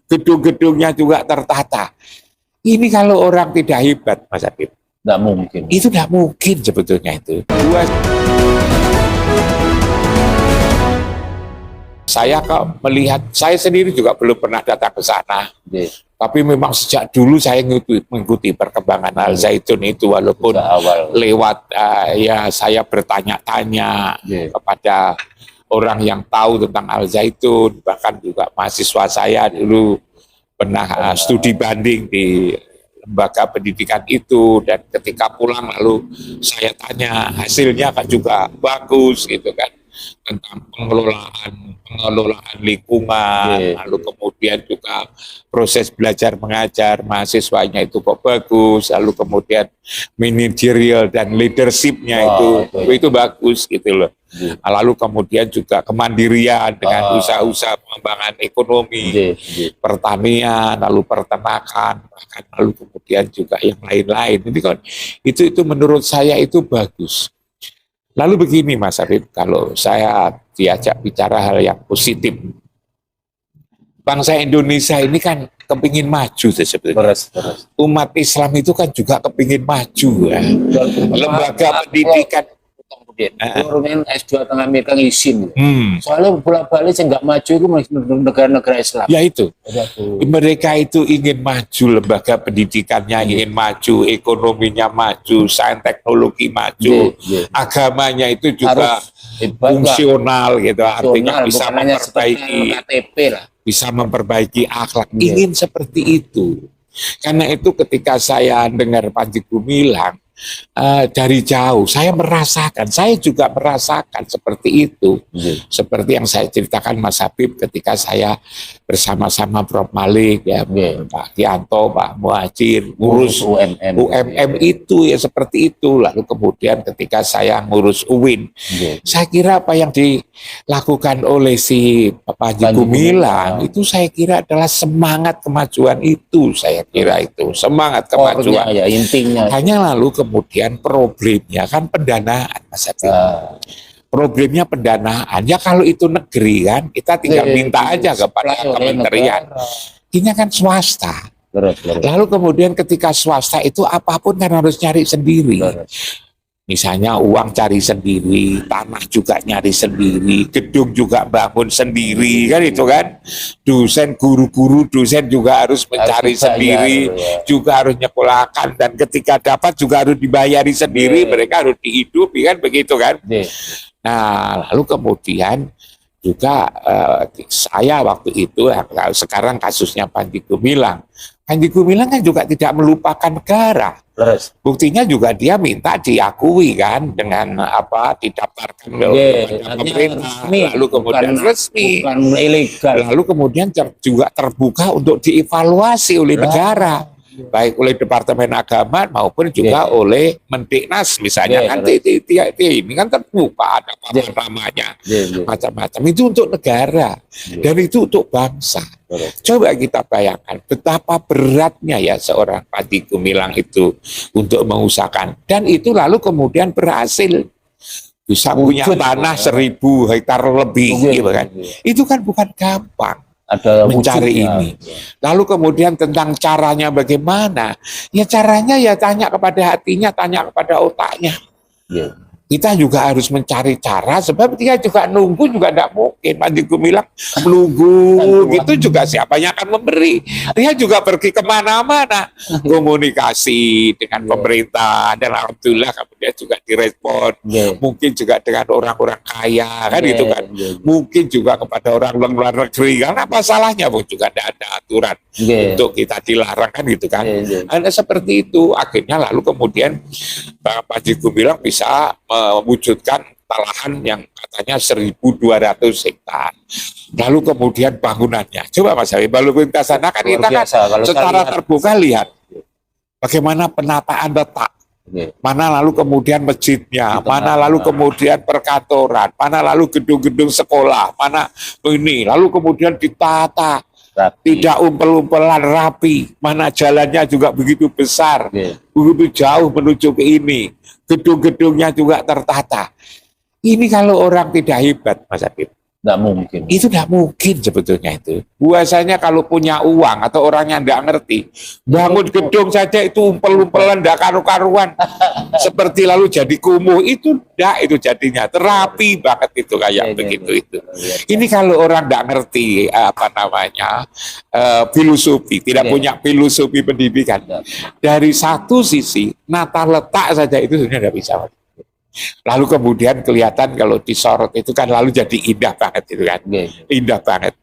gedung-gedungnya juga tertata. Ini kalau orang tidak hebat, Mas Habib, nggak mungkin. Itu tidak mungkin sebetulnya itu. Saya kok melihat, saya sendiri juga belum pernah datang ke sana. Tapi memang sejak dulu saya mengikuti perkembangan Al Zaitun itu, walaupun lewat ya saya bertanya-tanya kepada orang yang tahu tentang Al Zaitun, bahkan juga mahasiswa saya dulu pernah studi banding di lembaga pendidikan itu, dan ketika pulang lalu saya tanya, hasilnya kan juga bagus gitu kan, tentang pengelolaan lingkungan, lalu kemudian juga proses belajar mengajar mahasiswanya itu kok bagus, lalu kemudian managerial dan leadershipnya itu bagus gitu loh. Lalu kemudian juga kemandirian dengan usaha-usaha pengembangan ekonomi, pertanian, lalu peternakan, bahkan lalu kemudian juga yang lain-lain. Ini kan itu menurut saya itu bagus. Lalu begini Mas Habib, kalau saya diajak bicara hal yang positif, bangsa Indonesia ini kan kepingin maju sebetulnya. Umat Islam itu kan juga kepingin maju ya. Lembaga pendidikan Orang S2 tengah Amerika ngizin. Soalnya bolak-balik saya nggak maju itu negara-negara Islam. Ya itu. Mereka itu ingin maju, lembaga pendidikannya ingin maju, ekonominya maju, sains teknologi maju, agamanya itu juga fungsional gitu, artinya bisa memperbaiki KTP lah. Bisa memperbaiki akhlak. Ingin seperti itu. Karena itu ketika saya dengar Panji Gumilang, dari jauh saya merasakan, saya juga merasakan seperti itu. Seperti yang saya ceritakan Mas Habib ketika saya bersama-sama Prof Malik ya, Pak Yanto, Pak Muhajir ngurus UMM itu ya seperti itu. Lalu kemudian ketika saya ngurus UIN, saya kira apa yang dilakukan oleh si Panji Gumilang itu saya kira adalah semangat kemajuan itu, saya kira itu semangat kemajuan ya, intinya. Hanya lalu kemudian problemnya kan pendanaan, Mas Habib. Problemnya pendanaan. Ya kalau itu negeri kan, kita tinggal minta aja kepada kementerian. Ini kan swasta. Lalu kemudian ketika swasta itu apapun kan harus nyari sendiri. Misalnya uang cari sendiri, tanah juga nyari sendiri, gedung juga bangun sendiri, kan itu kan. Dosen, guru-guru, dosen juga harus mencari sendiri, juga harus nyekolahkan, dan ketika dapat juga harus dibayari sendiri, mereka harus dihidupi, kan begitu kan. Nah, lalu kemudian juga saya waktu itu, sekarang kasusnya Panji Gumilang. Panji Gumilang kan juga tidak melupakan negara. Buktinya juga dia minta diakui kan dengan apa, didaftarkan oleh pemerintah, lalu kemudian resmi, bukan ilegal. Lalu kemudian juga terbuka untuk dievaluasi oleh negara, baik oleh Departemen Agama maupun juga oleh Mendiknas misalnya. Kan ini kan terbuka, ada namanya macam-macam. Itu untuk negara dan itu untuk bangsa. Coba kita bayangkan betapa beratnya ya seorang Panji Gumilang itu untuk mengusahakan, dan itu lalu kemudian berhasil bisa punya tanah 1.000 hektar lebih gitu kan. Itu kan bukan gampang mencari ini. Lalu kemudian tentang caranya bagaimana? Ya caranya ya tanya kepada hatinya, tanya kepada otaknya. Kita juga harus mencari cara, sebab dia juga nunggu juga tidak mungkin. Panji Gumilang menunggu gitu juga siapa yang akan memberi. Dia juga pergi kemana-mana, komunikasi dengan pemerintah, dan alhamdulillah kemudian juga direspon. Mungkin juga dengan orang-orang kaya kan itu kan. Mungkin juga kepada orang luar negeri, karena apa salahnya pun juga tidak ada aturan untuk kita dilarang kan gitu kan. Ada seperti itu. Akhirnya lalu kemudian Panji Gumilang bisa mewujudkan lahan yang katanya 1.200 hektar. Lalu kemudian bangunannya. Coba Mas Habib, lalu kita sana kan kita kan secara terbuka lihat bagaimana penataan letak. Mana lalu kemudian masjidnya, mana lalu kemudian perkantoran, mana lalu gedung-gedung sekolah, mana ini, lalu kemudian ditata. Tidak umpel-umpelan, rapi, mana jalannya juga begitu besar, begitu jauh menuju ke ini, gedung-gedungnya juga tertata. Ini kalau orang tidak hebat, Mas Habib, Nggak mungkin. Itu tidak mungkin sebetulnya itu. Biasanya kalau punya uang atau orangnya tidak ngerti, bangun gedung saja itu umpel-umpelan, tidak karu-karuan. Seperti lalu jadi kumuh, itu tidak, itu jadinya terapi banget itu kayak begitu itu. Ini kalau orang tidak ngerti apa namanya filosofi, tidak punya filosofi pendidikan. Dari satu sisi, nata letak saja itu sudah tidak bisa. Lalu kemudian kelihatan kalau disorot itu kan lalu jadi indah banget itu kan, indah banget.